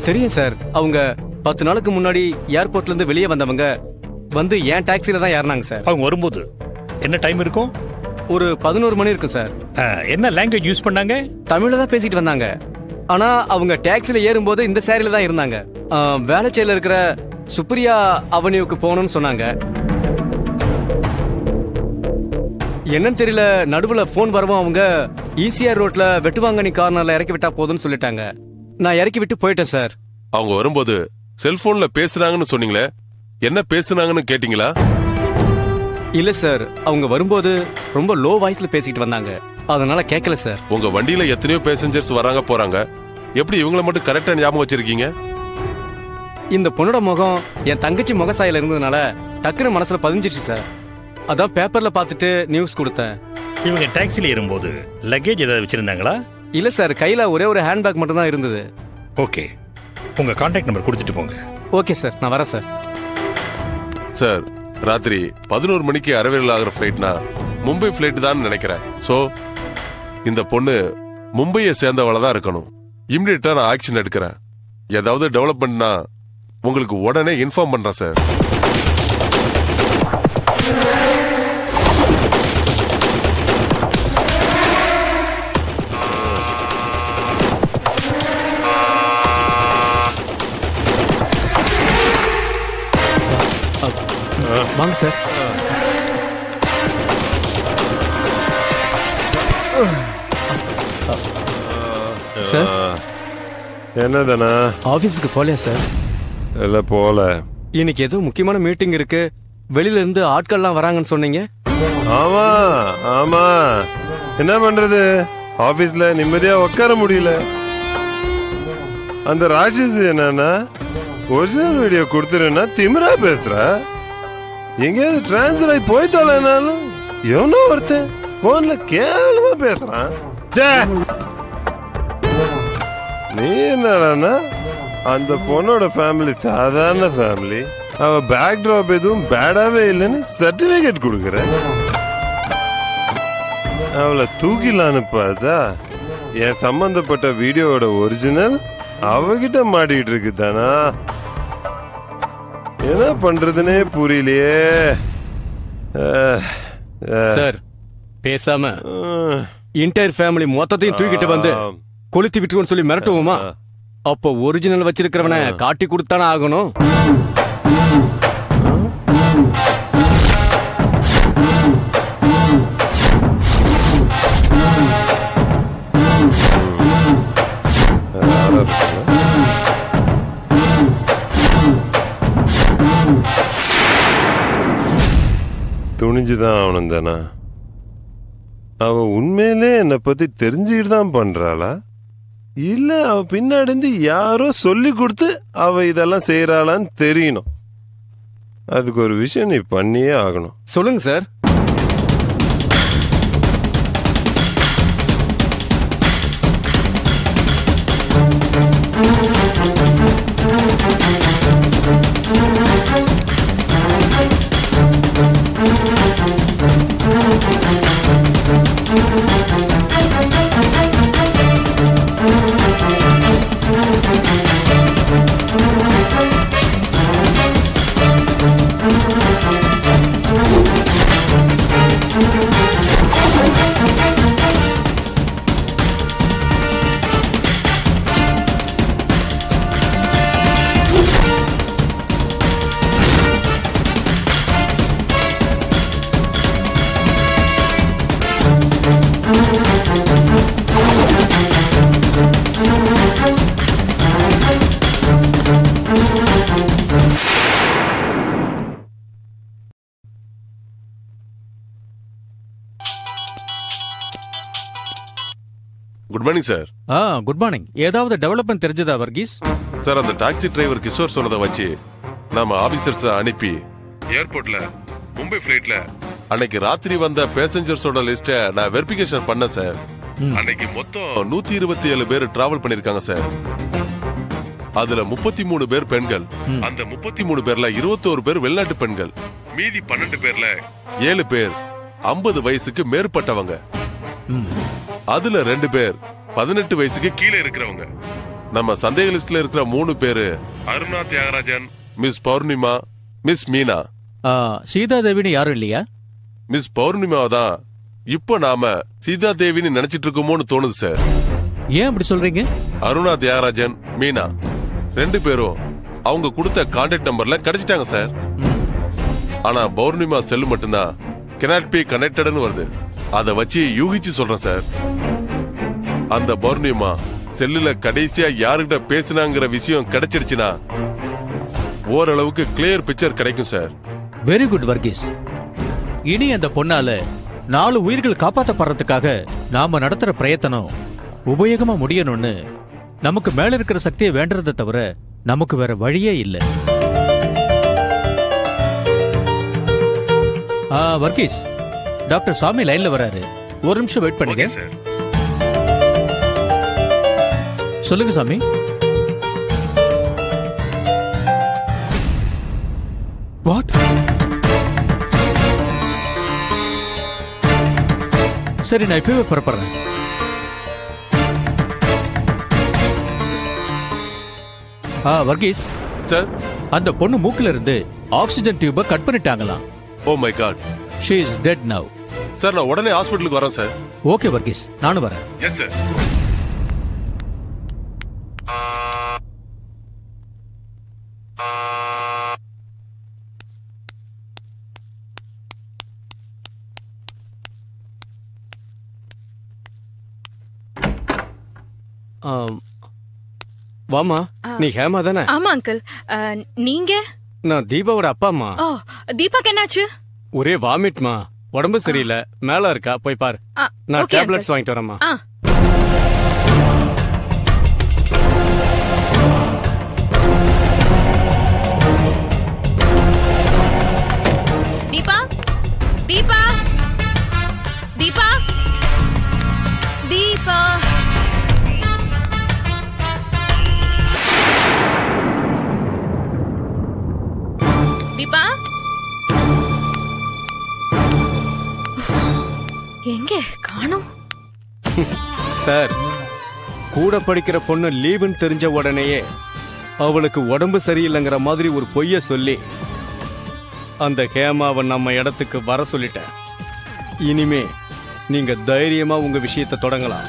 தெரியும் சார். அவங்க 10 நாளுக்கு முன்னாடி ஏர்போர்ட்ல இருந்து வெளியே வந்தவங்க வந்து ஏன் டாக்ஸில தான் ஏறினாங்க சார். அவங்க வரும்போது என்ன டைம் இருக்கும்? ஒரு 11 மணி இருக்கும் சார். என்ன லாங்குவேஜ் யூஸ் பண்ணாங்க? தமிழ்ல தான் பேசிட்டு வந்தாங்க. ஆனா அவங்க டாக்ஸில ஏறும்போது இந்த சாரியில தான் இருந்தாங்க. வேளச்சேரியில இருக்கிற சுப்ரியா அவென்யூக்கு போகணும்னு சொன்னாங்க. என்னன்னு தெரியல, நடுவுல போன் வரவும் அவங்க ஈசிஆர் ரோட்ல வெட்டுவாங்கனி கார்னர்ல இறக்கி விட்டா போதும்னு சொல்லிட்டாங்க. நான் இறக்கி விட்டு போயிட்டேன் சார். அவங்க வரும்போது செல்போன்ல பேசுறாங்கன்னு சொன்னீங்களே, என்ன பேசுனாங்கன்னு கேட்டீங்களா? இல்ல சார், அவங்க வரும்போது ரொம்ப லோ வாய்ஸ்ல பேசிட்டு வந்தாங்க, அதனால கேட்கல சார். உங்க வண்டியில எத்தனையோ பேசஞ்சர்ஸ் வராங்க போறாங்க, எப்படி இவங்கள மட்டும் கரெக்டா ஞாபகம் வச்சிருக்கீங்க? இந்த பொண்ணோட முகம் என் தங்கச்சி முகசாயில இருந்ததுனால டக்குனு மனசுல பதிஞ்சிருச்சு சார். அதான் பேப்பர்ல பார்த்துட்டு நியூஸ் கொடுத்தேன். இவங்க டாக்ஸில ஏறும்போது லக்கேஜ் ஏதாவது வச்சிருந்தாங்களா? இல்ல சார், கையில ஒரே ஒரு ஹேண்ட்பேக் மட்டும் தான் இருந்தது. ஓகே, உங்க கான்டாக்ட் நம்பர் கொடுத்துட்டு போங்க. ஓகே சார், நான் வரேன் சார். சார், ராத்திரி 11 மணிக்கு அரைவேல் ஆகிற ஃபிளைட்னா மும்பை ஃபிளைட் தான் நினைக்கிறேன். சோ இந்த பொண்ணு மும்பையை சேர்ந்தவள தான் இருக்கணும். இமிடியேட்டா நான் ஆக்ஷன் எடுக்கிறேன். ஏதாவது டெவலப்மெண்ட்னா உங்களுக்கு உடனே இன்ஃபார்ம் பண்றேன் சார். வாங்க சார். சார், என்னதானா? ஆபீஸ்க்கு போலையா சார்? இல்ல போல. இன்னைக்கு ஏதோ முக்கியமான மீட்டிங் இருக்கு, வெளியில இருந்து ஆட்கள்லாம் வராங்கன்னு சொன்னீங்க. ஆமா ஆமா, என்ன பண்றது, ஆபீஸ்ல நிம்மதியா உட்கார முடியல. அந்த ராட்சஸ் என்னன்னா ஒரிஜினல் வீடியோ கொடுத்துருன்னா திமிரா பேசுற. எங்கேயாவது டிரான்ஸ்ஃபர் ஆகி போய்த்தாலும் எவனோ ஒருத்தன் போன்ல கேவலமா பேசுறான். நீ என்னடா அந்த பொண்ணோட ஃபேமிலி சாதாரண ஃபேமிலி, அவ பேக் டிராப் எதுவும் பேடாவே இல்லைன்னு சர்டிபிகேட் கொடுக்குற. அவளை தூக்கிலான்னு பார்த்தா என் சம்பந்தப்பட்ட வீடியோவோட ஒரிஜினல் அவகிட்ட மாட்டிக்கிட்டு இருக்கு தானா. என்ன பண்றதுனே புரியலையே சார். பேசாம இன்டர் ஃபேமிலி மொத்தத்தையும் தூக்கிட்டு வந்து கொளுத்தி விட்டுருவோன்னு சொல்லி மிரட்டுவோமா? அப்போ ஒரிஜினல் வச்சிருக்கிறவனை காட்டி கொடுத்தானே ஆகணும். துணிஞ்சுதான் ஆகணும் தானா? அவ உண்மையிலே என்னை பத்தி தெரிஞ்சுக்கிட்டு தான் பண்றாளா, இல்ல அவ பின்னாடி இருந்து யாரோ சொல்லி கொடுத்து அவ இதெல்லாம் செய்யறாளான்னு தெரியணும். அதுக்கு ஒரு விஷயம் நீ பண்ணியே ஆகணும். சொல்லுங்க sir. Good morning sir. Good morning. ஏதாவது டெவலப்மெண்ட் தெரிஞ்சதா வர்கீஸ்? சார், அந்த டாக்ஸி டிரைவர் கிஷோர் சொன்னதை வச்சு நாம ஆபீசர்ஸ் அனுப்பி ஏர்போர்ட்ல மும்பை ஃபிளைட்ல அன்னைக்கு ராத்திரி வந்த பேசஞ்சர்ஸோட லிஸ்ட நான் வெரிஃபிகேஷன் பண்ணேன் சார். அன்னைக்கு மொத்தம் 127 பேர் டிராவல் பண்ணிருக்காங்க சார். அதுல 33 பேர் பெண்கள். அந்த 33 பேர்ல 21 பேர் வெளிநாட்டு பெண்கள். மீதி 12 பேர்ல 7 பேர் 50 வயசுக்கு மேற்பட்டவங்க. அதுல 2 பேர் 18 வயசுக்கு கீழே இருக்கிறவங்க. நம்ம சந்தேக லிஸ்ட்ல இருக்கிற 3 பேரு அருணா தியாகராஜன், மிஸ் பௌர்ணிமா, மிஸ் மீனா. சீதா தேவின்னு யாரும் இல்லையா? மிஸ் பௌர்ணிமாவை தான் இப்போ நாம சீதா தேவின்னு நினைச்சிட்டு இருக்கோமோன்னு தோணுது சார். ஏன் அப்படி சொல்றீங்க? அருணா தியாகராஜன், மீனா 2 பேரும் அவங்க கொடுத்த கான்டாக்ட் நம்பர்ல கிடைச்சிட்டாங்க சார். ஆனா பௌர்ணிமா செல்லு மட்டும்தான் cannot be connectedனு வருது. அத வச்சு யூகிச்சு சொல்றேன் சார். அந்த பௌர்ணிமா செல்லுல கடைசியா யாருக்கிட்ட பேசினாங்கிற விஷயம் கிடைச்சிருச்சுன்னா ஓரளவுக்கு கிளியர் பிக்சர் கிடைக்கும் சார். Very good Varghese. இனி அந்த பொண்ணால 4 உயிர்கள் காப்பாற்றப்படுறதுக்காக நாம நடத்துற பிரயத்தனம் உபயோகமா முடியணும்னு நமக்கு மேல இருக்கிற சக்தியை வேண்டறதை தவிர நமக்கு வேற வழியே இல்ல. வர்கீஸ், டாக்டர் சாமி லைன்ல வராரு. ஒரு நிமிஷம் வெயிட் பண்ணுங்க. சொல்லுங்க சாமி. வாட்? சரி, நான் இப்பவே புறப்படுறேன். வர்கீஸ் சார், அந்த பொண்ணு மூக்குல இருந்து ஆக்சிஜன் டியூபை கட் பண்ணிட்டாங்களாம். Oh my god. She is dead now. Sir, நான் உடனே ஹாஸ்பிட்டலுக்கு வரேன் சார். ஓகே வர்கீஸ், நானும் வரேன். Yes sir. வாமா, நீ ஹேமா தானே? ஆமா அங்கிள். நீங்க? நான் தீபாவோட அப்பா அம்மா. ஓ, தீபாக்கு என்னாச்சு? ஒரே வாமிட்மா, உடம்பு சரியில்லை, மேல இருக்கா, போய் பாரு. நான் okay, டேப்லெட்ஸ் uncle. வாங்கிட்டு வரேம்மா. தீபா, தீபா, தீபா, தீபா. தீபா, எங்க காணோம்? சார், கூட படிக்கிற பொண்ணு லீவுன்னு தெரிஞ்ச உடனேயே அவளுக்கு உடம்பு சரியில்லைங்கிற மாதிரி ஒரு பொய்ய சொல்லி அந்த ஹேமாவை நம்ம இடத்துக்கு வர சொல்லிட்டேன். இனிமே நீங்க தைரியமா உங்க விஷயத்தை தொடங்கலாம்.